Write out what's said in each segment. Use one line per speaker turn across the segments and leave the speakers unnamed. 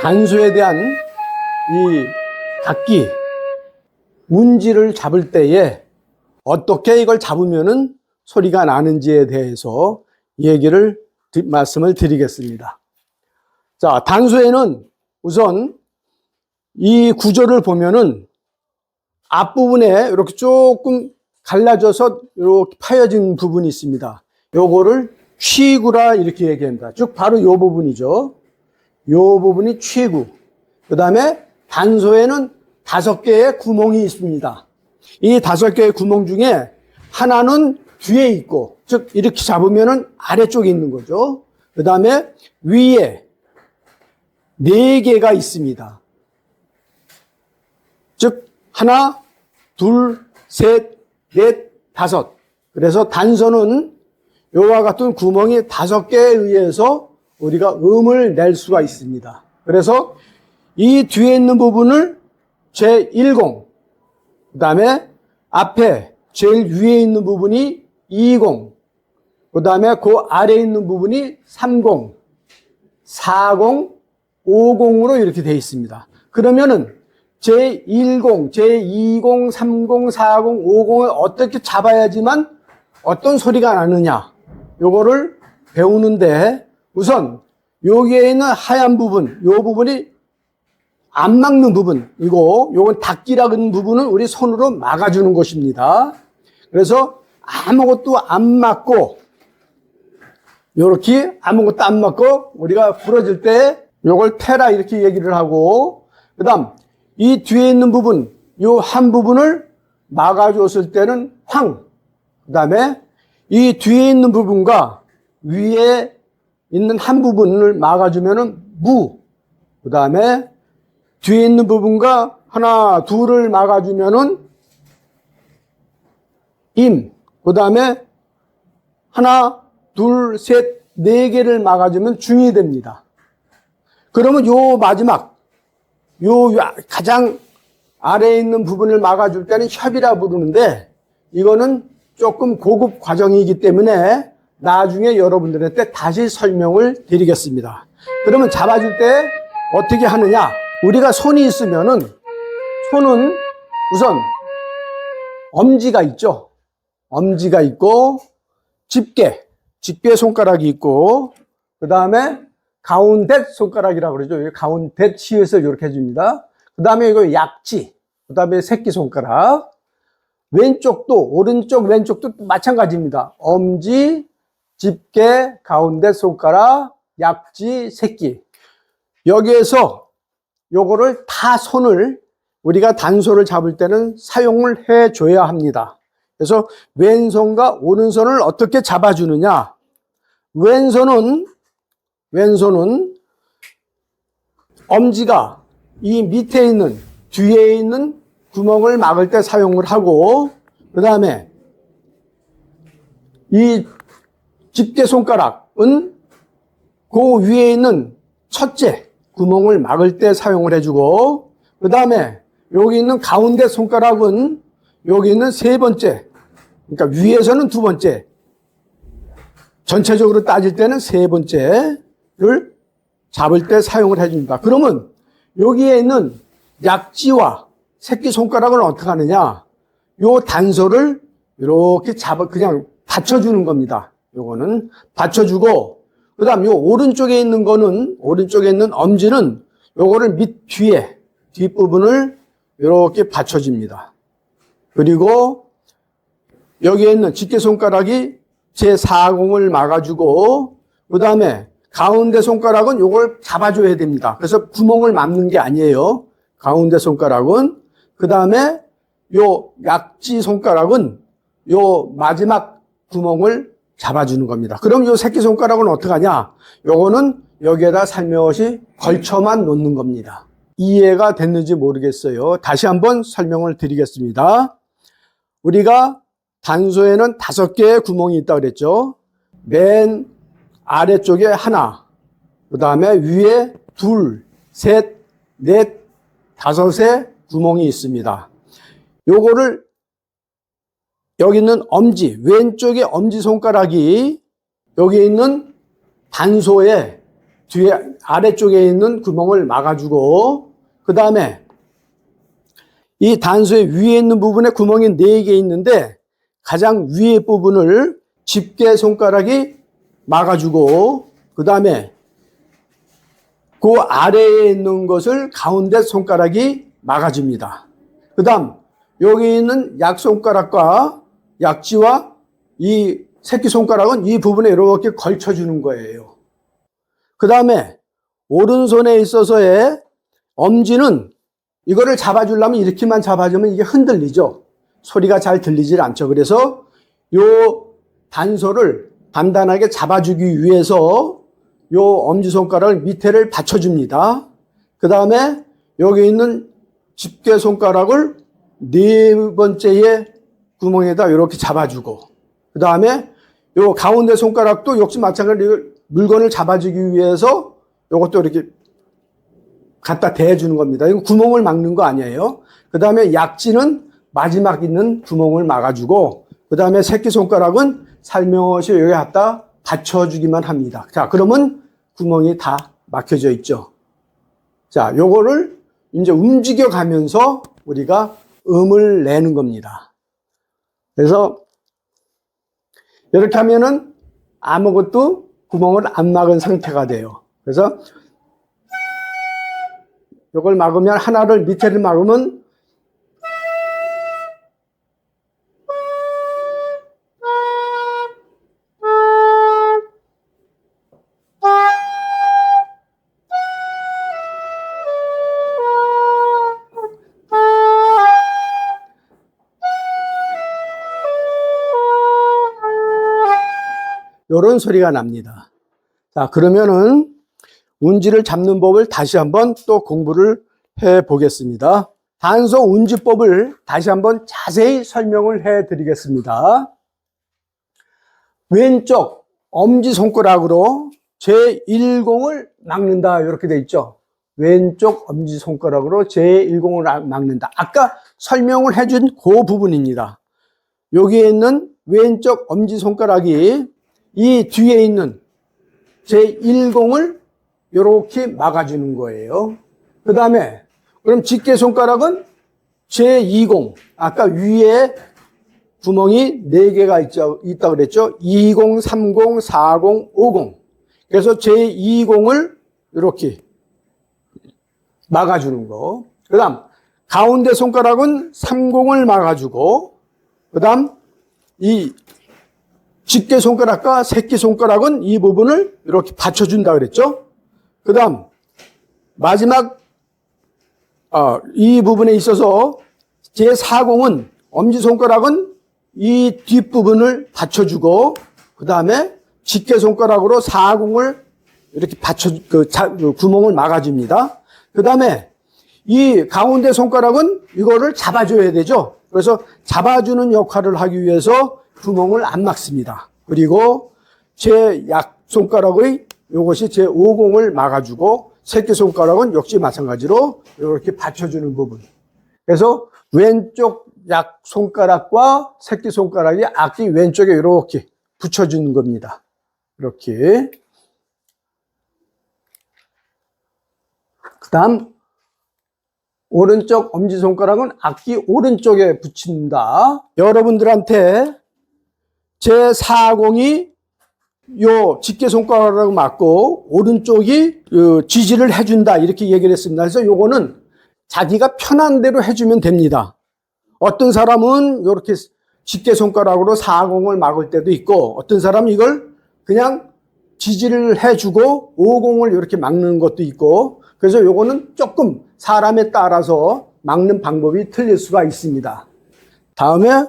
단소에 대한 이 각기, 운지를 잡을 때에 어떻게 이걸 잡으면은 소리가 나는지에 대해서 말씀을 드리겠습니다. 자, 단소에는 우선 이 구조를 보면은 앞부분에 이렇게 조금 갈라져서 이렇게 파여진 부분이 있습니다. 요거를 취구라 이렇게 얘기합니다. 즉 바로 요 부분이죠. 요 부분이 취구. 그 다음에 단소에는 5개의 구멍이 있습니다. 이 5개의 구멍 중에 하나는 뒤에 있고, 즉 이렇게 잡으면은 아래쪽에 있는 거죠. 그 다음에 위에 4개가 있습니다. 즉 하나, 둘, 셋, 넷, 5. 그래서 단소는 요와 같은 구멍이 5개에 의해서 우리가 음을 낼 수가 있습니다. 그래서 이 뒤에 있는 부분을 제10, 그 다음에 앞에 제일 위에 있는 부분이 20, 그 다음에 그 아래에 있는 부분이 30, 40, 50으로 이렇게 되어 있습니다. 그러면은 제10, 제20, 30, 40, 50을 어떻게 잡아야지만 어떤 소리가 나느냐, 요거를 배우는데 우선 여기에 있는 하얀 부분, 요 부분이 안 막는 부분이고, 요건 닫기라는 부분은 우리 손으로 막아주는 것입니다. 그래서 아무것도 안 막고, 요렇게 아무것도 안 막고 우리가 부러질 때 요걸 테라 이렇게 얘기를 하고, 그 다음 이 뒤에 있는 부분, 요 한 부분을 막아줬을 때는 황, 그 다음에 이 뒤에 있는 부분과 위에 있는 한 부분을 막아주면은 무, 그 다음에 뒤에 있는 부분과 하나, 둘을 막아주면은 임, 그 다음에 하나, 둘, 셋, 4개를 막아주면 중이 됩니다. 그러면 요 마지막, 요 가장 아래에 있는 부분을 막아줄 때는 협이라 부르는데, 이거는 조금 고급 과정이기 때문에 나중에 여러분들한테 다시 설명을 드리겠습니다. 그러면 잡아줄 때 어떻게 하느냐? 우리가 손이 있으면은, 손은 우선 엄지가 있죠. 엄지가 있고, 집게 손가락이 있고, 그 다음에 가운데 손가락이라고 그러죠. 가운데 시읒을 이렇게 해줍니다. 그 다음에 이거 약지, 그 다음에 새끼손가락, 왼쪽도, 오른쪽, 왼쪽도 마찬가지입니다. 엄지, 집게, 가운데 손가락, 약지, 새끼. 여기에서 요거를 다 손을 우리가 단소를 잡을 때는 사용을 해줘야 합니다. 그래서 왼손과 오른손을 어떻게 잡아주느냐. 왼손은 엄지가 이 밑에 있는, 뒤에 있는 구멍을 막을 때 사용을 하고, 그 다음에 이 집게 손가락은 그 위에 있는 첫째 구멍을 막을 때 사용을 해주고, 그 다음에 여기 있는 가운데 손가락은 여기 있는 3번째, 그러니까 위에서는 2번째, 전체적으로 따질 때는 3번째를 잡을 때 사용을 해줍니다. 그러면 여기에 있는 약지와 새끼손가락은 어떻게 하느냐? 요 단소를 이렇게 그냥 받쳐주는 겁니다. 요거는 받쳐주고, 그 다음 요 오른쪽에 있는 엄지는 요거를 뒷부분을 이렇게 받쳐줍니다. 그리고 여기에 있는 집게손가락이 제40을 막아주고, 그 다음에 가운데 손가락은 요걸 잡아줘야 됩니다. 그래서 구멍을 막는 게 아니에요. 가운데 손가락은. 그 다음에 요 약지 손가락은 요 마지막 구멍을 잡아주는 겁니다. 그럼 요 새끼손가락은 어떻게 하냐? 요거는 여기에다 살며시 걸쳐만 놓는 겁니다. 이해가 됐는지 모르겠어요. 다시 한번 설명을 드리겠습니다. 우리가 단소에는 5개의 구멍이 있다고 그랬죠. 맨 아래쪽에 하나, 그 다음에 위에 둘, 셋, 넷, 5의 구멍이 있습니다. 요거를 여기 있는 엄지, 왼쪽에 엄지손가락이 여기 있는 단소의 뒤에 아래쪽에 있는 구멍을 막아주고, 그 다음에 이 단소의 위에 있는 부분에 구멍이 4개 있는데 가장 위에 부분을 집게 손가락이 막아주고, 그 다음에 그 아래에 있는 것을 가운데 손가락이 막아줍니다. 그 다음 여기 있는 약손가락과 약지와 이 새끼손가락은 이 부분에 이렇게 걸쳐주는 거예요. 그 다음에 오른손에 있어서의 엄지는 이거를 잡아주려면 이렇게만 잡아주면 이게 흔들리죠. 소리가 잘 들리질 않죠. 그래서 요 단소를 단단하게 잡아주기 위해서 요 엄지손가락을 밑에를 받쳐줍니다. 그 다음에 여기 있는 집게손가락을 4번째의 구멍에다 이렇게 잡아주고, 그 다음에 요 가운데 손가락도 역시 마찬가지로 물건을 잡아주기 위해서 요것도 이렇게 갖다 대주는 겁니다. 이건 구멍을 막는 거 아니에요. 그 다음에 약지는 마지막 있는 구멍을 막아주고, 그 다음에 새끼손가락은 살며시 여기 갖다 받쳐주기만 합니다. 자, 그러면 구멍이 다 막혀져 있죠. 자, 요거를 이제 움직여 가면서 우리가 음을 내는 겁니다. 그래서 이렇게 하면은 아무것도 구멍을 안 막은 상태가 돼요. 그래서 이걸 막으면, 하나를 밑에를 막으면 이런 소리가 납니다. 자, 그러면은 운지를 잡는 법을 다시 한번 또 공부를 해 보겠습니다. 단소 운지법을 다시 한번 자세히 설명을 해 드리겠습니다. 왼쪽 엄지손가락으로 제1공을 막는다, 이렇게 돼 있죠. 왼쪽 엄지손가락으로 제1공을 막는다. 아까 설명을 해준 그 부분입니다. 여기에 있는 왼쪽 엄지손가락이 이 뒤에 있는 제1공을 이렇게 막아주는 거예요. 그 다음에 그럼 집게손가락은 제2공, 아까 위에 구멍이 4개가 있다 그랬죠. 20, 30, 40, 50. 그래서 제2공을 이렇게 막아주는 거. 그 다음 가운데 손가락은 30을 막아주고, 그 다음 이 집게손가락과 새끼손가락은 이 부분을 이렇게 받쳐준다 그랬죠. 그 다음 마지막 이 부분에 있어서 제4공은 엄지손가락은 이 뒷부분을 받쳐주고, 그 다음에 집게손가락으로 4공을 이렇게 구멍을 막아줍니다. 그 다음에 이 가운데 손가락은 이거를 잡아줘야 되죠. 그래서 잡아주는 역할을 하기 위해서 구멍을 안 막습니다. 그리고 제 약손가락의 이것이 제 5공을 막아주고, 새끼손가락은 역시 마찬가지로 이렇게 받쳐주는 부분. 그래서 왼쪽 약손가락과 새끼손가락이 악기 왼쪽에 이렇게 붙여주는 겁니다. 이렇게. 그 다음 오른쪽 엄지손가락은 악기 오른쪽에 붙인다. 여러분들한테 제4공이 요 집게손가락을 맞고 오른쪽이 지지를 해준다, 이렇게 얘기를 했습니다. 그래서 요거는 자기가 편한 대로 해주면 됩니다. 어떤 사람은 이렇게 집게손가락으로 4공을 막을 때도 있고, 어떤 사람은 이걸 그냥 지지를 해주고 5공을 이렇게 막는 것도 있고, 그래서 요거는 조금 사람에 따라서 막는 방법이 틀릴 수가 있습니다. 다음에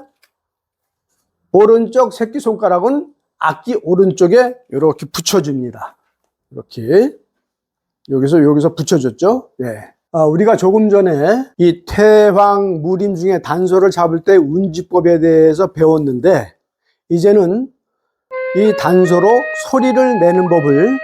오른쪽 새끼손가락은 악기 오른쪽에 이렇게 붙여줍니다. 이렇게 여기서 붙여줬죠. 예. 우리가 조금 전에 이 태황 무림 중에 단소를 잡을 때 운지법에 대해서 배웠는데, 이제는 이 단소로 소리를 내는 법을